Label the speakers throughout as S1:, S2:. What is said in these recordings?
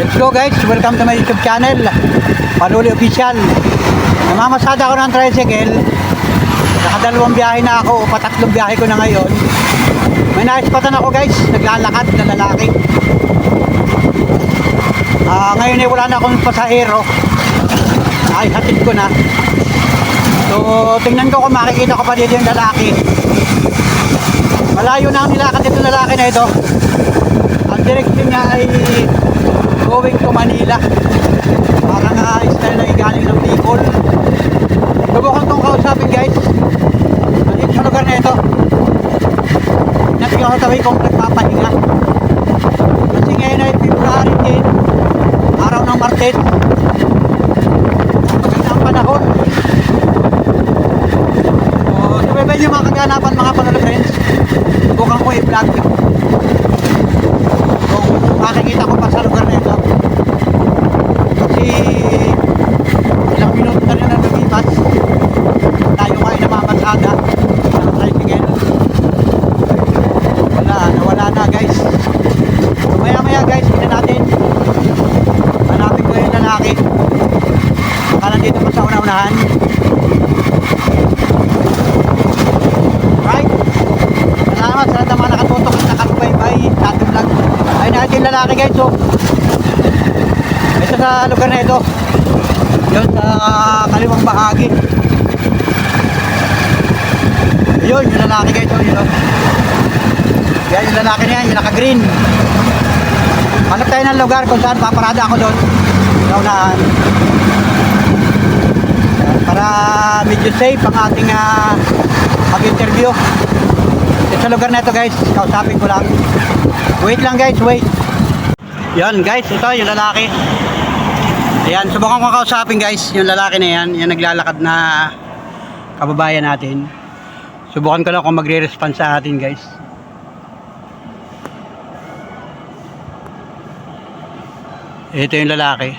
S1: Let's go guys, welcome to my YouTube channel, Paluli Official. Namamasada ako ng tricycle. Nakadalawang biyahe na ako, o patatlong biyahe ko na ngayon. May naispatan ako guys, naglalakad na lalaki. Ngayon wala na akong pasahero. Ay, hatid ko na. So, tingnan ko kung makikita ko pa dito yung lalaki. Malayo na ang nilakad dito lalaki na ito. Ang direction niya ay going to Manila. Parang style na galing ng Bicol. Subukan kong kausapin guys. Dito sa lugar na ito. Nagkakatawin kong nagpapahinga. Kasi ngayon ay February 10, araw ng Martes. Maganda ang panahon. So, sumaybay niyo mga kaganapan mga Paluli friends. Subukan ko i-vlog. Makikita ko pa sa lugar na ito kasi ilang minuto na rin ang lumipas, tayo ay namamansada ng tricycle. Nawala na guys. So maya maya guys, tignan natin, hanapin ko yung lalaki, baka nandito pa sa una-unahan. Right, salamat sa lahat ng mga nakatutok at nakasubaybay sa ating vlog. Ay natin lalaki guys. So ito sa lugar na ito, yun sa kaliwang bahagi, yun yung lalaki guys. So yun, yan yung lalaki na yan, yung naka green. Hanap tayo ng lugar kung saan paparada ako doon sa unahan, para medyo safe ang ating mag-interview. Ito sa lugar na ito guys, kausapin ko lang. Wait lang guys, wait. Yan guys, ito yung lalaki. Ayan, subukan ko kausapin guys, yung lalaki na yan, yung naglalakad na kababayan natin. Subukan ko lang kung magre-respond sa atin guys. Ito yung lalaki.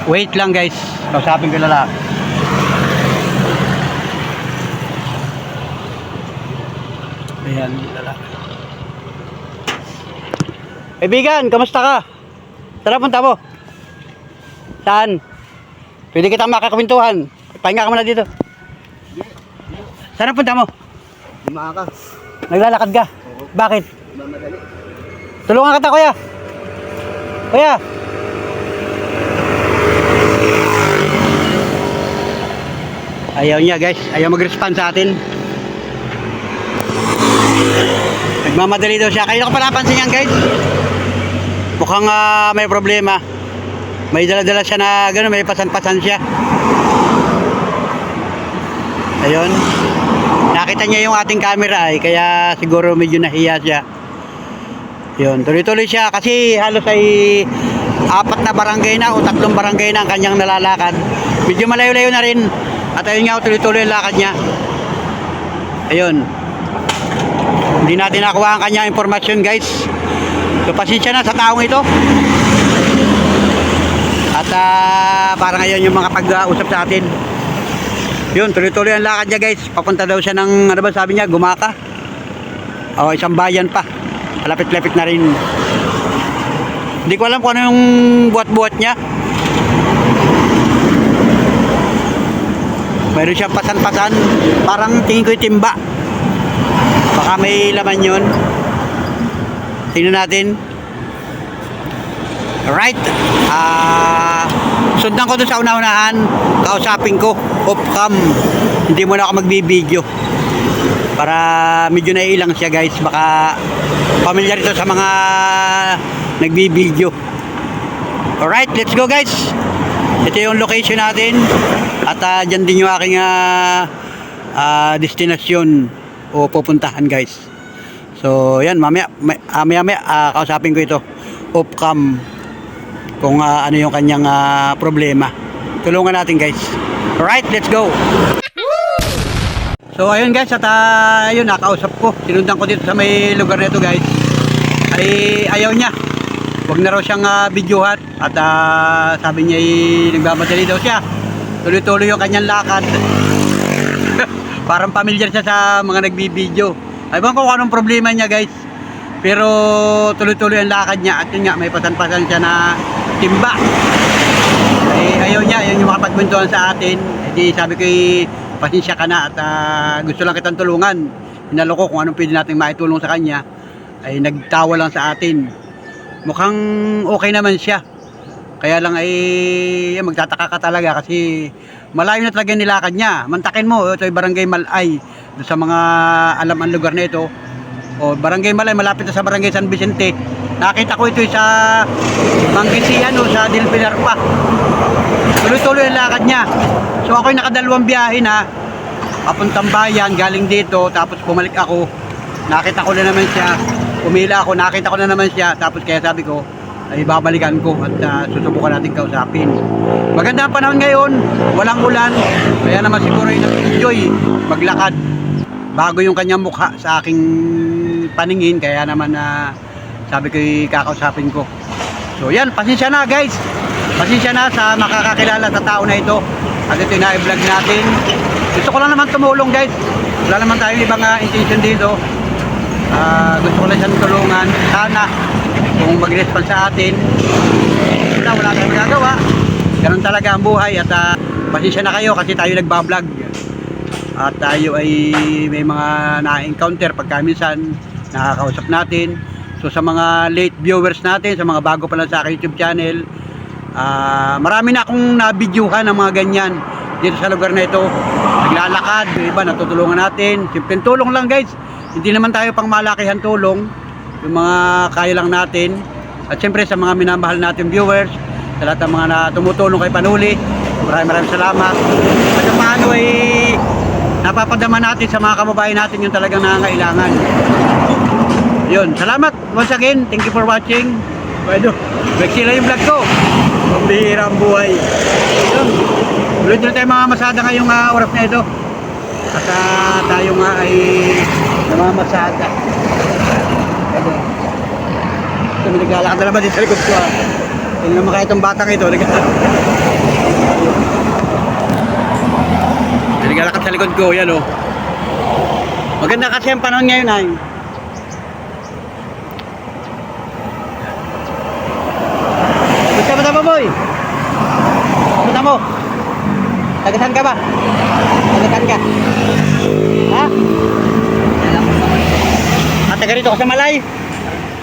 S1: Wait lang guys, kausapin ko yung lalaki. Ayan, lalaki. Kaibigan, kamusta ka? Saan punta mo? Saan? Pwede kita makakapintuhan. Pahinga ka muna dito. Saan punta mo?
S2: Lima ka.
S1: Naglalakad ka?
S2: Oo.
S1: Bakit?
S2: Mamadali.
S1: Tulungan kita kuya. Kuya. Ayaw niya guys. Ayaw mag-respond sa atin. Nagmamadali daw siya. Kaya ko pa napansin yan guys. Mukhang may problema. May dala-dala siya na gano'n, may pasan-pasan siya. Ayun. Nakita niya yung ating camera ay kaya siguro medyo nahiya siya. Yun, tuloy-tuloy siya kasi halos ay 4 na barangay na o 3 barangay na ang kanyang nalalakad. Medyo malayo-layo na rin. At ayun nga, tuloy-tuloy ang lakad niya. Ayun. Hindi natin nakuha ang kanyang impormasyon guys. So pasensya na sa taong ito. At parang ngayon yung mga pag-uusap sa atin. Yun, tuloy-tuloy ang lakad niya guys. Papunta daw siya ng, ano ba sabi niya, Gumaka. O, isang bayan pa. Malapit-lapit na rin. Hindi ko alam kung ano yung buhat-buhat niya. Mayroon siyang pasan-pasan. Parang tingin ko yung timba. Baka may laman yun. Tingnan natin. Right. Sundan ko doon sa una-unahan. Kausapin ko. Off-cam. Hindi muna ako magbibideo. Para medyo naiilang siya guys. Baka familiar ito sa mga nagbibideo. Alright, let's go guys. Ito yung location natin. At dyan din yung aking destinasyon o pupuntahan guys. So yan, mamaya kausapin ko ito off-cam kung ano yung kanyang problema. Tulungan natin guys. Alright, let's go. So ayun guys, at ayun, nakausap ko. Sinundan ko dito sa may lugar na ito guys. Ay ayaw niya. Huwag na raw siyang videohan. At sabi niya nagmamadali daw siya. Tuloy-tuloy yung kanyang lakad. Parang familiar siya sa mga nagbibideo. Aywan ko kung anong problema niya guys. Pero tuloy-tuloy ang lakad niya at yun nga may pasan-pasan siya na timba. Ayaw niya, yun yung makapagkwentuhan sa atin. Di sabi ko pasensya ka na at gusto lang kitang tulungan. Hinalo ko kung anong pwede natin maitulong sa kanya. Ay nagtawa lang sa atin. Mukhang okay naman siya. Kaya lang magtataka ka talaga kasi malayo na talaga nilakad niya. Mantakin mo, ito ay Barangay Malay. Doon sa mga alam ang lugar na ito. O Barangay Malay, malapit na sa Barangay San Vicente. Nakita ko ito sa Mangkisian o sa Del Pilar pa. Tuloy-tuloy ang lakad niya. So ako'y nakadalawang biyahe na papuntang bayan, galing dito, tapos bumalik ako. Nakita ko na naman siya. Pumila ako, nakita ko na naman siya. Tapos kaya sabi ko, ay babalikan ko at susubukan natin kausapin. Maganda ang panahon ngayon, walang ulan. Kaya naman siguro ay nag-enjoy maglakad. Bago yung kanyang mukha sa aking paningin, kaya naman sabi ko kakausapin ko. So yan, pasensya na guys. Pasensya na sa makakakilala sa tao na ito. At ito yung na-vlog natin. Gusto ko lang naman tumulong guys. Wala naman tayong ibang intention dito. Gusto ko lang siyang tulungan. Sana kung mag-response sa atin, wala tayong magagawa. Ganun talaga ang buhay. At pasensya na kayo kasi tayo nagbablog. At tayo ay may mga na-encounter pagka minsan nakakausap natin. So sa mga late viewers natin, sa mga bago pa lang sa aking YouTube channel, marami na akong nabidyuhan ng mga ganyan dito sa lugar na ito. Naglalakad, yung iba natutulungan natin. Simpleng tulong lang guys. Hindi naman tayo pang malakihan tulong. Yung mga kaya lang natin. At siyempre sa mga minamahal natin viewers, sa lahat ng mga tumutulong kay Panuli, maraming salamat. At paano ay napapadama natin sa mga kababayan natin yung talagang nangangailangan. Yun, salamat once again. Thank you for watching. Bueno, sila yung vlog ko. Pambihira ang buhay. Yun, ulit na tayo mga masada ngayong oras na ito. At tayo nga ay namamasada. Ito, may naglalakad na naman dito sa likod ko. Tingnan naman kaya itong batang ito. Naglalakad sa likod ko, yan o. Maganda kasi ang panahon ngayon ay. Basta ba boy? Basta mo? Tagasan ka ba? Tagasan ka? Ha? Taga rito ka sa Malay?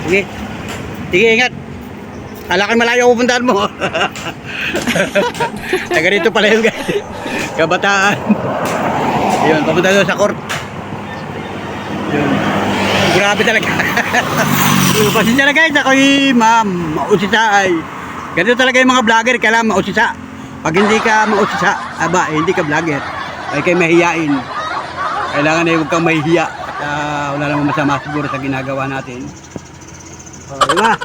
S1: Sige. Sige, ingat. Alakan malayo ang pupuntahan mo. Taga rito pala yun guys. Kabataan. Yun, papunta doon sa court. Yun. Grabe talaga. Pasensya na guys, ako'y mausisa ay. Ganito talaga yung mga vlogger, kailangan mausisa. Pag hindi ka mausisa, hindi ka vlogger. Ay kayo mahihiyain. Kailangan ay huwag kang mahihiya. At wala namang masama siguro sa ginagawa natin. Diba?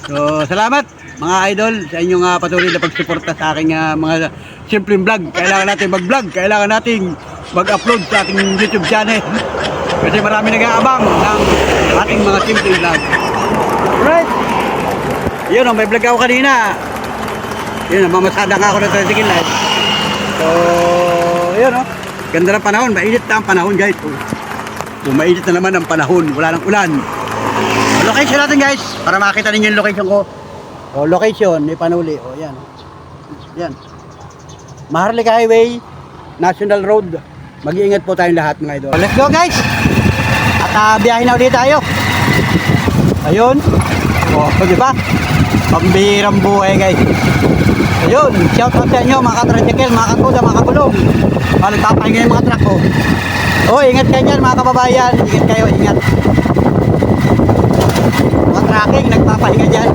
S1: So, salamat mga idol sa inyong patuloy na pagsuporta sa aking mga simpleng vlog. Kailangan natin mag-vlog, kailangan natin mag-upload sa ating YouTube channel. Kasi marami nag-aabang ng ating mga simpleng vlog. Alright. Yun, may vlog ako kanina. Yun, mamasada nga ako ng tricycle light. So, yun ganda ng panahon, mainit na ang panahon guys. Mainit na naman ang panahon, wala nang ulan. Location natin guys, para makita ninyo yung location ko. Location, may Panuli. Yan. Yan. Maharlika Highway, National Road. Mag-iingat po tayong lahat mga idol. Let's go guys! At biyahe na ulit tayo. Ayun. Diba? Pambihirang buhay guys. Ayun, shout out sa inyo mga ka-tricycle, mga katuda, mga kabulong. Nagpapahinga yung mga truck ko. Ingat kayo dyan mga kababayan. Ingat kayo, ingat. Mga tracking, nagpapahinga dyan.